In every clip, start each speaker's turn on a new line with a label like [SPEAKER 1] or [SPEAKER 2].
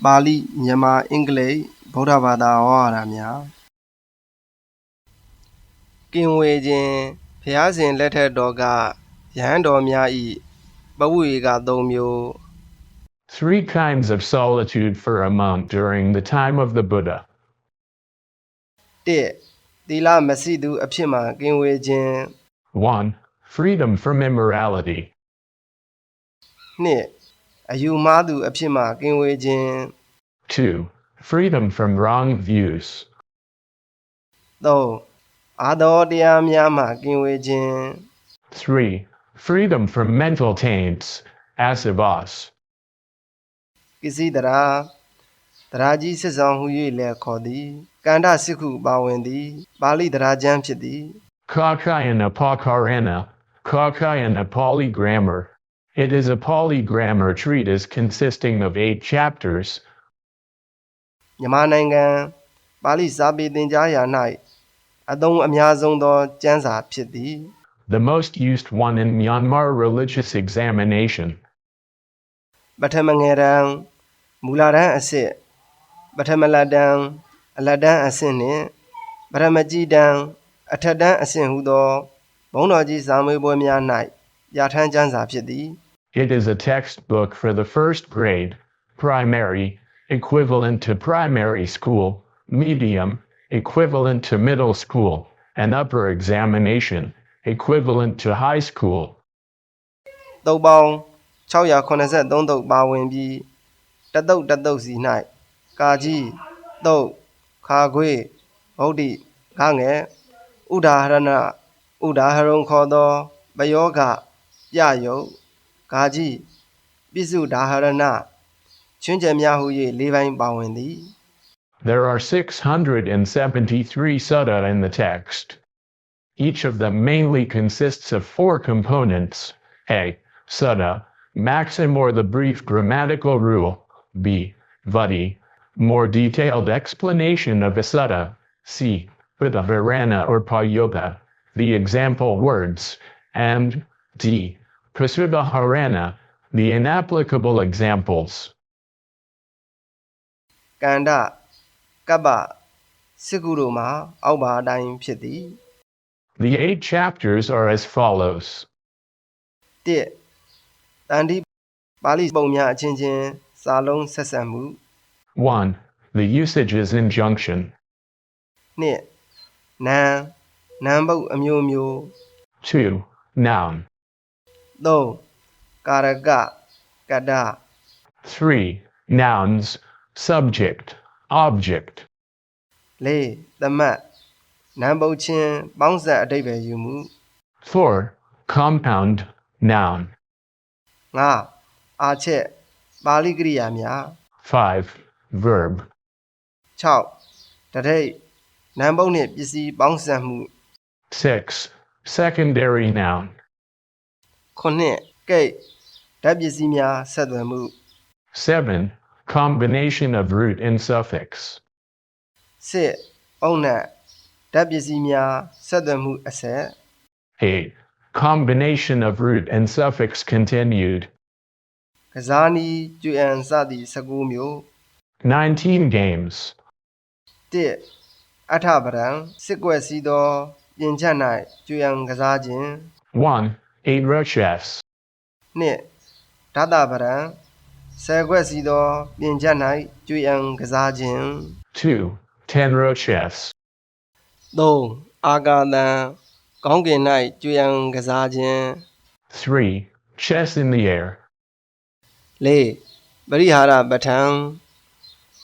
[SPEAKER 1] ပါဠိမြန်မာအင်္ဂလိပ်ဗုဒ္ဓဘာသာဝါဒများကင်ဝေခြင်းဘုရားရှင်လက်ထက်တော်ကယဟန်တော်များ၏ပဝိဝေက၃မျိုး
[SPEAKER 2] Three kinds of solitude for a monk during the time of the Buddha.
[SPEAKER 1] ၁. သီလမရှိသူအဖြစ်မှကင်ဝေခြင်း
[SPEAKER 2] 1. Freedom from immorality.
[SPEAKER 1] 2. အယူမှားသူအဖြစ်မှကင်ဝေခြင်း
[SPEAKER 2] 2. Freedom from wrong views.
[SPEAKER 1] 3. အာသောတရားများမှကင်ဝေခြင်း
[SPEAKER 2] 3. Freedom from mental taints, asavas.
[SPEAKER 1] ကိစီတရာကြီးစစ်ဆောင်ဟူ၍လည်းခေါ်သည်ကန္ဓစစ်ခုပါဝင်သည်ပါဠိတရာကျမ်းဖြစ်သည်
[SPEAKER 2] Kakayana Pakarana, Kakayana Pali Grammar. It is a Pali grammar treatise consisting of 8 chapters.
[SPEAKER 1] မြန်မာနိုင်ငံပါဠိစာပေသင်ကြားရာ၌အသုံးအများဆုံးသောကျမ်းစာဖြစ်သည်
[SPEAKER 2] The most used one in Myanmar religious examination.
[SPEAKER 1] ပထမငယ်တန်းမူလတန်းအစစ်ပထမလက်တန်းအလတ်တန်းအဆင့်နှင့်ပထမကြီးတန်းအထက်တန်းအဆင့်ဟုသောဘုန်းတော်ကြီးစာမေးပွဲများ၌ပြဋ္ဌာန်းကျမ်းစာဖြစ်သည်
[SPEAKER 2] It is a textbook for the first grade, primary, equivalent to primary school, medium, equivalent to middle school, and upper examination, equivalent to high school.
[SPEAKER 1] သုတ်ပေါင်း683သုတ်ပါဝင်ပြီးတသုတ်စီ၌ကာကြီးသုတ်ခါခွေဗုဒ္ဓိခငယ်ဥဒါဟရဏဥဒါဟရုံခေါ်သောပယောဂပြယုတ်ကာကြီးပိစုဒါဟရဏချွင်းချက်များဟု၍၄ပိုင်းပါဝင်သည်
[SPEAKER 2] There are 673 sutta in the text. Each of them mainly consists of 4 components. A. Sutta, maxim or the brief grammatical rule. B. Vati, more detailed explanation of a sutta. C. Udaharana or Payoga, the example words. And D. Prasudaharana, the inapplicable examples.
[SPEAKER 1] ကန္ဓကပ္ပစစ်ကုတို့မှာအောက်ပါအတိုင်းဖြစ်သည်
[SPEAKER 2] The 8 chapters are as follows.
[SPEAKER 1] 1. တန်တိပါဠိပုံများအချင်းချင်းစာလုံးဆက်ဆက်မှု
[SPEAKER 2] 1. The usages injunction.
[SPEAKER 1] 2. နံပုတ်အမျိုးမျိုး
[SPEAKER 2] 2. Noun.
[SPEAKER 1] 3. ကာရကကတ္တ
[SPEAKER 2] 3. Nouns, subject, object.
[SPEAKER 1] 4. သမတ်နံပုတ်ချင်းပေါင်းစပ်အဓိပ္ပာယ်ယူမှု
[SPEAKER 2] 4. Compound, noun.
[SPEAKER 1] 5. အာချက်ပါဠိကရိယာများ
[SPEAKER 2] 5. Verb.
[SPEAKER 1] 6. တထိတ်နံပုတ်နှင့်ပစ္စည်းပေါင်းစပ်မှု
[SPEAKER 2] 6. Secondary noun.
[SPEAKER 1] 9. ကိတ်ဓာတ်ပစ္စည်းများဆက်သွယ်မှု
[SPEAKER 2] 7. Combination of root and suffix.
[SPEAKER 1] 10. ပုံနဲ့ဓာတ်ပစ္စည်းများဆက်သွယ်မှုအဆက်
[SPEAKER 2] 8. Combination of root and suffix continued.
[SPEAKER 1] ကစားနည်းကျွေးအံစသည့်19မျိုး
[SPEAKER 2] 19 games.
[SPEAKER 1] 1. အထပဒံစစ်ကွက်စည်းသောပြင်ချက်၌ကျွေးအံကစားခြင်း
[SPEAKER 2] 1. 8 rochefs.
[SPEAKER 1] 2. ဓာတပဒံဆယ်ကွက်စည်းသောပြင်ချက်၌ကျွေးအံကစားခြင်း
[SPEAKER 2] 2. 10 rochefs.
[SPEAKER 1] 3. အာကာသံကောင်းကင်၌ကျွေးအံကစားခြင်း
[SPEAKER 2] 3. Chess in the air.
[SPEAKER 1] 4. ပရိဟာရပဋ္ဌံ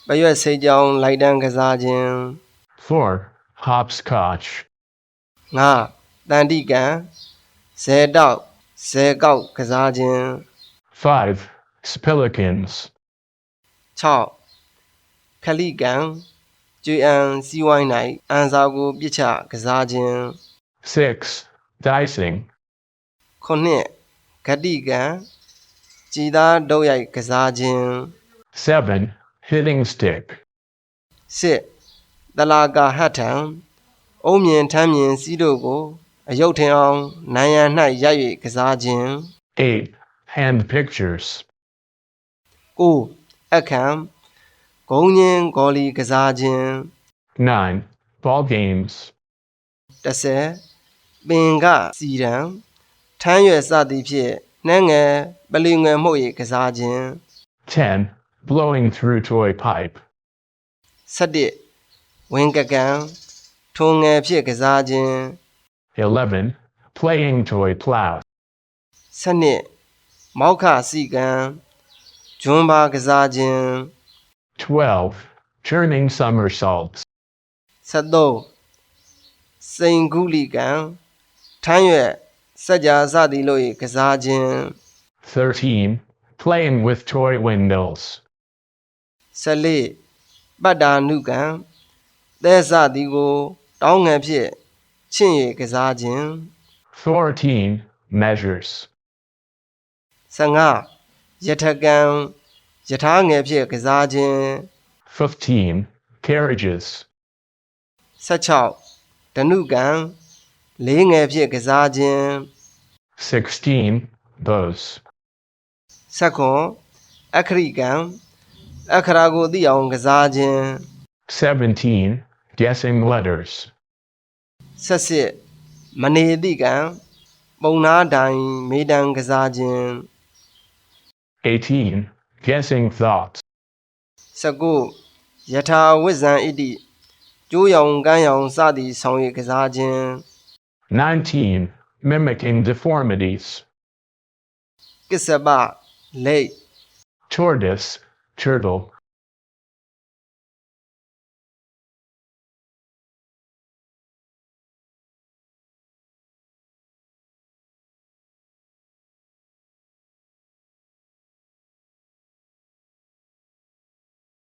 [SPEAKER 1] ပရွက်စိတ်ကြောင်းလိုက်တန်းကစားခြင်း
[SPEAKER 2] 4. Hopscotch.
[SPEAKER 1] 5. တန်တိကံဇေတောက်ဇေကောက်ကစားခြင်း
[SPEAKER 2] 5. Spillikins.
[SPEAKER 1] 6. ခလိကံကျွေးအံစီးဝိုင်း၌အန်စာကိုပြစ်ချကစားခြင်း
[SPEAKER 2] 6. Dicing.
[SPEAKER 1] 9. ဂတိကံကြည်သားဒုတ်ရိုက်ကစားခြင်း
[SPEAKER 2] 7. Hitting stick.
[SPEAKER 1] 10. တလာကာဟတ်ထံအုံးမြင်ထမ်းမြင်စီးတို့ကိုအယုတ်ထင်အောင်နိုင်ရန်၌ရိုက်၍ကစားခြင်း
[SPEAKER 2] 8. Hand pictures.
[SPEAKER 1] 9. အခမ်း ဂုံးချင်းဂေါ်လီကစားခြင်း
[SPEAKER 2] 9. Ball games.
[SPEAKER 1] 10ပင်ကစီရန်ထမ်းရွယ်စသည်ဖြင့်နှဲငယ်ပလီငယ်မှု၏ကစားခြင်း
[SPEAKER 2] 10. Blowing through toy pipe.
[SPEAKER 1] 11ဝင်းကကန်ထုံငယ်ဖြင့်ကစားခြင်း
[SPEAKER 2] 11. Playing toy plow.
[SPEAKER 1] 12မောက်ခစီကံဂျွန်းဘာကစားခြင်း
[SPEAKER 2] 12. Turning somersaults.
[SPEAKER 1] 13စိန်ကူလီကံထမ်းရွယ်စัจ जा စသည်တို့၏ကစားခြင်း
[SPEAKER 2] 13. Playing with toy windmills.
[SPEAKER 1] 14ပတ်တာနုကံသဲစသည်ကိုတောင်းငယ်ဖြင့်ချင့်၍ကစားခြင်း
[SPEAKER 2] 14. Measures.
[SPEAKER 1] 15ရထကံယထာငယ်ဖြင့်ကစားခြင်း
[SPEAKER 2] 15. Carriages.
[SPEAKER 1] 16ဓနုကံလေးငယ်ဖြင့်ကစားခြင်း
[SPEAKER 2] 16. Bows.
[SPEAKER 1] 19အခရိကံအခရာကိုသိအောင်ကစားခြင်း
[SPEAKER 2] 17. Guessing letters.
[SPEAKER 1] 18မနေတိကံပုံနာတိုင်မေတံကစားခြင်း
[SPEAKER 2] 18. Guessing thoughts.
[SPEAKER 1] 19ယထာဝိဇံဣတိကျိုးရောင်ကန်းရောင်စသည်ဆောင်၍ကစားခြင်း
[SPEAKER 2] 19. Mimicking deformities.
[SPEAKER 1] ကစ္စပလိတ်
[SPEAKER 2] Tortoise, turtle,